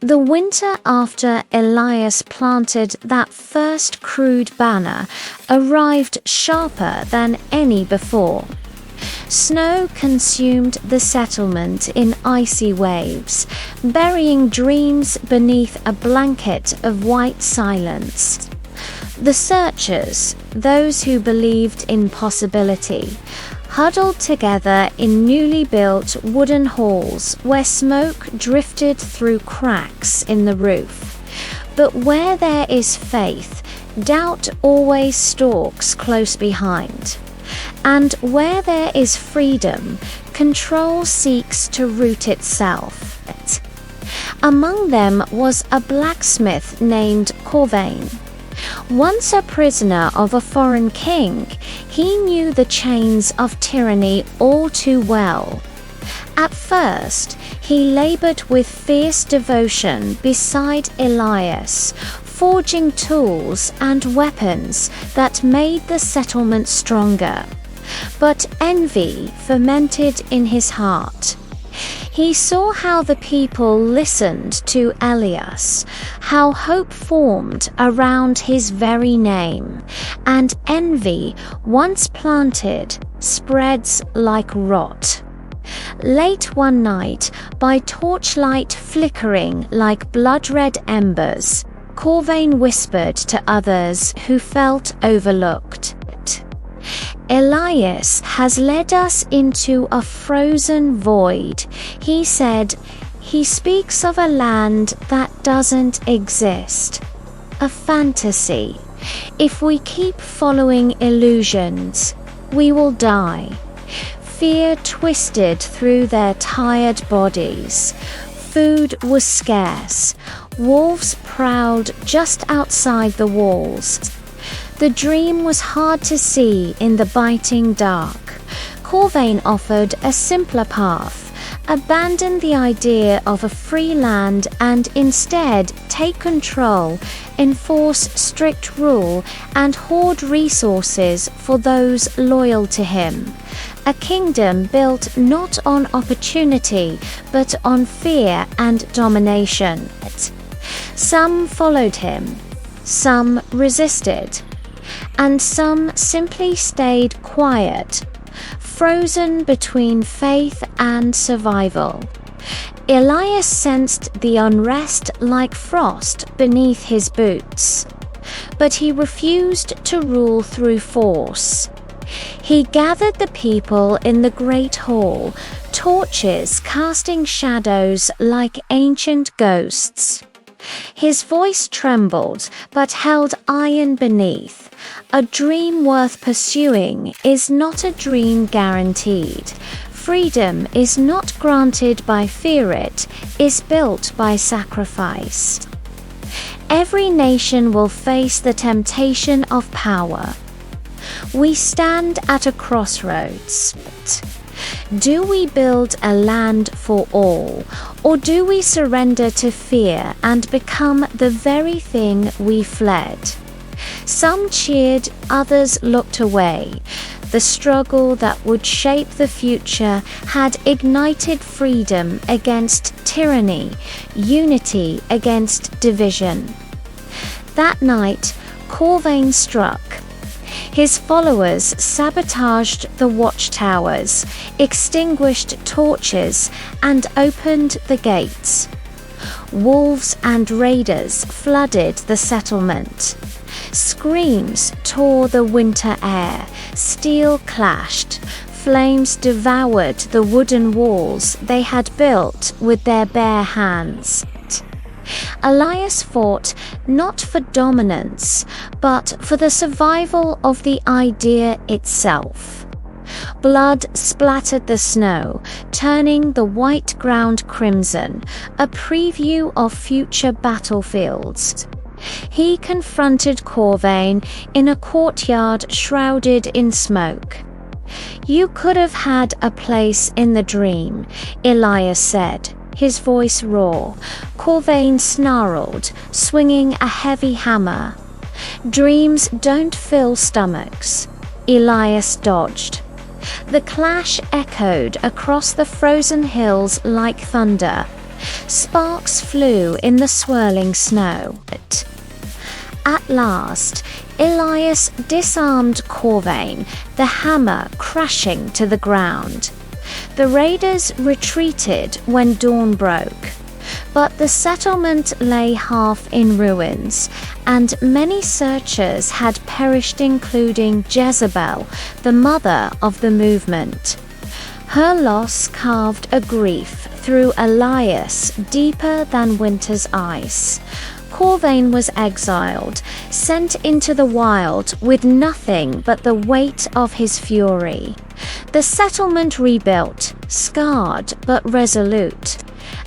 The winter after Elias planted that first crude banner arrived sharper than any before. Snow consumed the settlement in icy waves, burying dreams beneath a blanket of white silence. The searchers, those who believed in possibility, huddled together in newly built wooden halls where smoke drifted through cracks in the roof. But where there is faith, doubt always stalks close behind. And where there is freedom, control seeks to root itself. Among them was a blacksmith named Corvain. Once a prisoner of a foreign king, he knew the chains of tyranny all too well. At first, he labored with fierce devotion beside Elias, forging tools and weapons that made the settlement stronger. But envy fermented in his heart. He saw how the people listened to Elias, how hope formed around his very name, and envy, once planted, spreads like rot. Late one night, by torchlight flickering like blood-red embers, Corvain whispered to others who felt overlooked. "Elias has led us into a frozen void," he said. "He speaks of a land that doesn't exist. A fantasy. If we keep following illusions, we will die." Fear twisted through their tired bodies. Food was scarce. Wolves prowled just outside the walls. The dream was hard to see in the biting dark. Corvain offered a simpler path: abandon the idea of a free land and instead take control, enforce strict rule, and hoard resources for those loyal to him. A kingdom built not on opportunity, but on fear and domination. Some followed him, some resisted, and some simply stayed quiet, frozen between faith and survival. Elias sensed the unrest like frost beneath his boots, but he refused to rule through force. He gathered the people in the great hall, torches casting shadows like ancient ghosts. His voice trembled, but held iron beneath. A dream worth pursuing is not a dream guaranteed. Freedom is not granted by fear, it is built by sacrifice. Every nation will face the temptation of power. We stand at a crossroads. Do we build a land for all, or do we surrender to fear and become the very thing we fled? Some cheered, others looked away. The struggle that would shape the future had ignited freedom against tyranny, unity against division. That night, Corvain struck. His followers sabotaged the watchtowers, extinguished torches, and opened the gates. Wolves and raiders flooded the settlement. Screams tore the winter air, steel clashed, flames devoured the wooden walls they had built with their bare hands. Elias fought not for dominance, but for the survival of the idea itself. Blood splattered the snow, turning the white ground crimson, a preview of future battlefields. He confronted Corvain in a courtyard shrouded in smoke. "You could have had a place in the dream," Elias said, his voice raw. Corvain snarled, swinging a heavy hammer. "Dreams don't fill stomachs." Elias dodged. The clash echoed across the frozen hills like thunder. Sparks flew in the swirling snow. At last, Elias disarmed Corvain, the hammer crashing to the ground. The raiders retreated when dawn broke, but the settlement lay half in ruins, and many searchers had perished, including Jezebel, the mother of the movement. Her loss carved a grief through Elias deeper than winter's ice. Corvain was exiled, sent into the wild with nothing but the weight of his fury. The settlement rebuilt, scarred but resolute.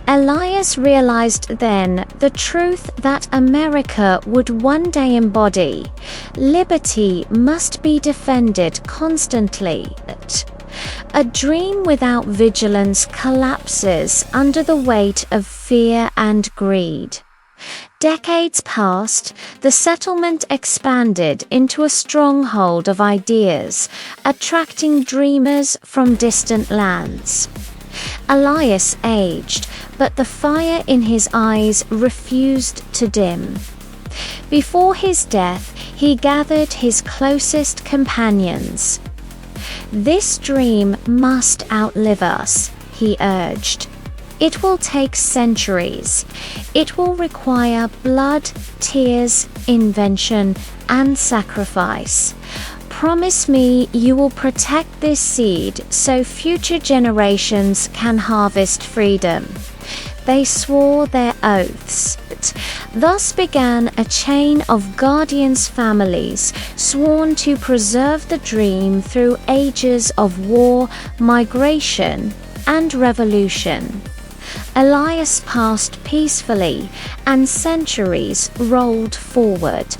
Elias realized then the truth that America would one day embody. Liberty must be defended constantly. A dream without vigilance collapses under the weight of fear and greed. Decades passed, the settlement expanded into a stronghold of ideas, attracting dreamers from distant lands. Elias aged, but the fire in his eyes refused to dim. Before his death, he gathered his closest companions. "This dream must outlive us," he urged. "It will take centuries. It will require blood, tears, invention, and sacrifice. Promise me you will protect this seed so future generations can harvest freedom." They swore their oaths. Thus began a chain of guardians' families sworn to preserve the dream through ages of war, migration, and revolution. Elias passed peacefully, and centuries rolled forward.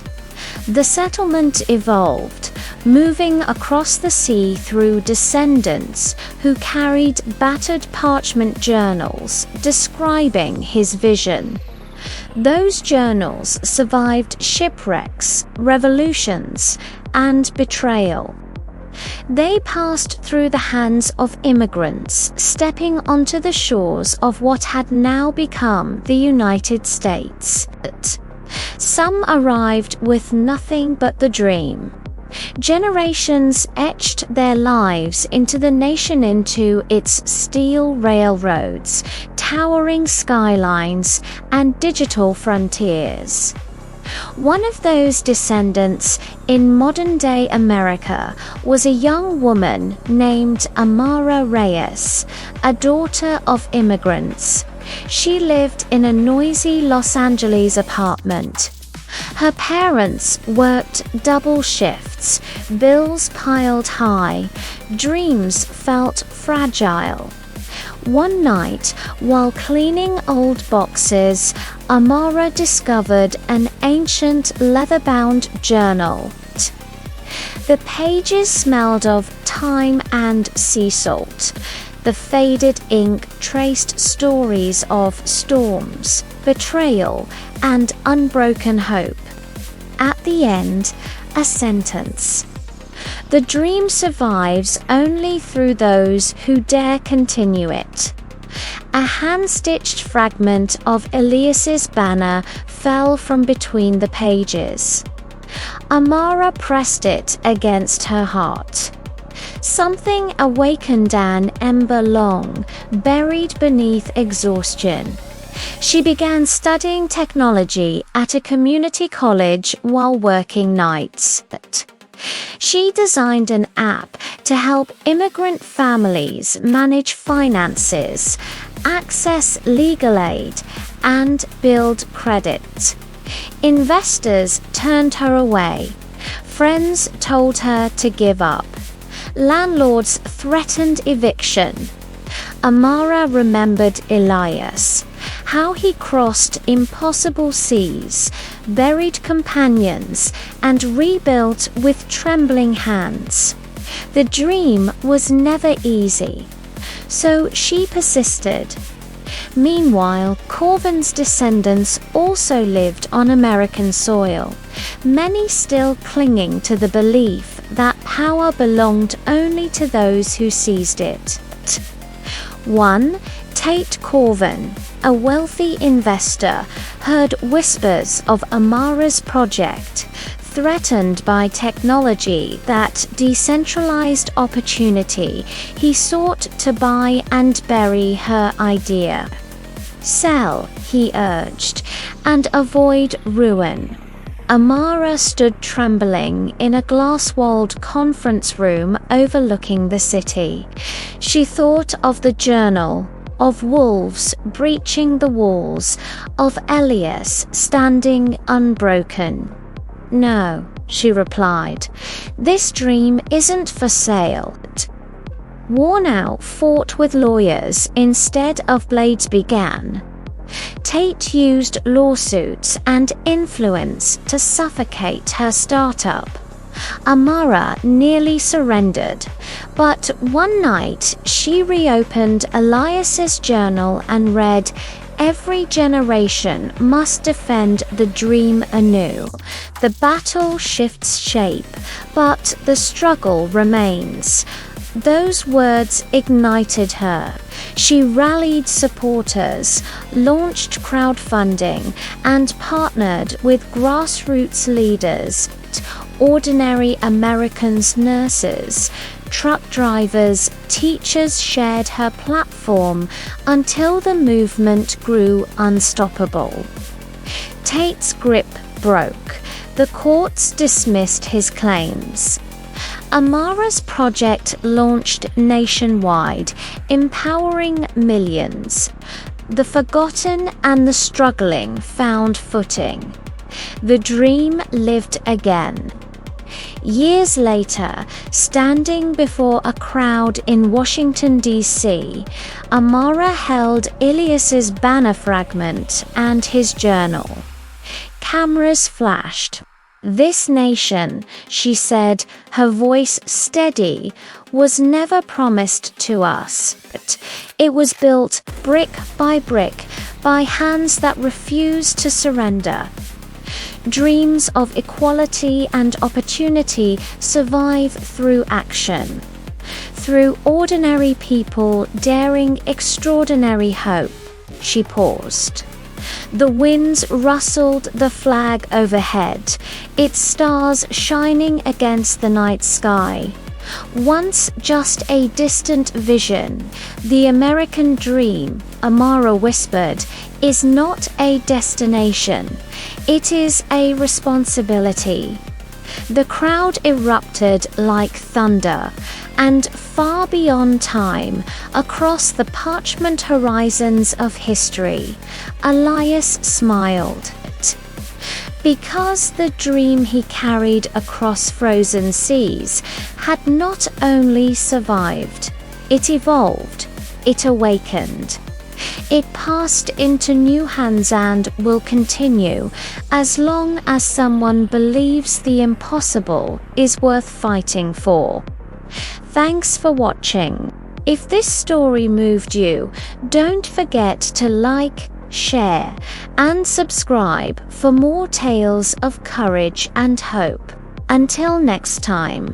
The settlement evolved, moving across the sea through descendants who carried battered parchment journals describing his vision. Those journals survived shipwrecks, revolutions, and betrayal. They passed through the hands of immigrants, stepping onto the shores of what had now become the United States. Some arrived with nothing but the dream. Generations etched their lives into the nation, into its steel railroads, towering skylines, and digital frontiers. One of those descendants in modern-day America was a young woman named Amara Reyes, a daughter of immigrants. She lived in a noisy Los Angeles apartment. Her parents worked double shifts, bills piled high, dreams felt fragile. One night, while cleaning old boxes, Amara discovered an ancient leather-bound journal. The pages smelled of time and sea salt. The faded ink traced stories of storms, betrayal, and unbroken hope. At the end, a sentence. "The dream survives only through those who dare continue it." A hand-stitched fragment of Elias's banner fell from between the pages. Amara pressed it against her heart. Something awakened an ember long buried beneath exhaustion. She began studying technology at a community college while working nights. She designed an app to help immigrant families manage finances, access legal aid, and build credit. Investors turned her away. Friends told her to give up. Landlords threatened eviction. Amara remembered Elias, how he crossed impossible seas, buried companions, and rebuilt with trembling hands. The dream was never easy, so she persisted. Meanwhile, Corvin's descendants also lived on American soil, many still clinging to the belief that power belonged only to those who seized it. 1. Tate Corvin, a wealthy investor heard whispers of Amara's project, threatened by technology that decentralized opportunity, he sought to buy and bury her idea. Sell, he urged, and avoid ruin. Amara stood trembling in a glass-walled conference room overlooking the city. She thought of the journal, of wolves breaching the walls, of Elias standing unbroken. "No," she replied, "this dream isn't for sale." Worn out, fought with lawyers instead of blades began. Tate used lawsuits and influence to suffocate her startup. Amara nearly surrendered, but one night she reopened Elias's journal and read, "Every generation must defend the dream anew. The battle shifts shape, but the struggle remains." Those words ignited her. She rallied supporters, launched crowdfunding, and partnered with grassroots leaders. Ordinary Americans, nurses, truck drivers, teachers shared her platform until the movement grew unstoppable. Tate's grip broke. The courts dismissed his claims. Amara's project launched nationwide, empowering millions. The forgotten and the struggling found footing. The dream lived again. Years later, standing before a crowd in Washington, D.C., Amara held Elias's banner fragment and his journal. Cameras flashed. "This nation," she said, her voice steady, "was never promised to us. It was built brick by hands that refused to surrender." Dreams of equality and opportunity survive through action. Through ordinary people daring extraordinary hope. She paused. The winds rustled the flag overhead, its stars shining against the night sky. Once just a distant vision, the American dream, Amara whispered, is not a destination. It is a responsibility. The crowd erupted like thunder, and far beyond time, across the parchment horizons of history, Elias smiled. Because the dream he carried across frozen seas had not only survived, it evolved, it awakened. It passed into new hands and will continue as long as someone believes the impossible is worth fighting for. Thanks for watching. If this story moved you, don't forget to like, share, and subscribe for more tales of courage and hope. Until next time.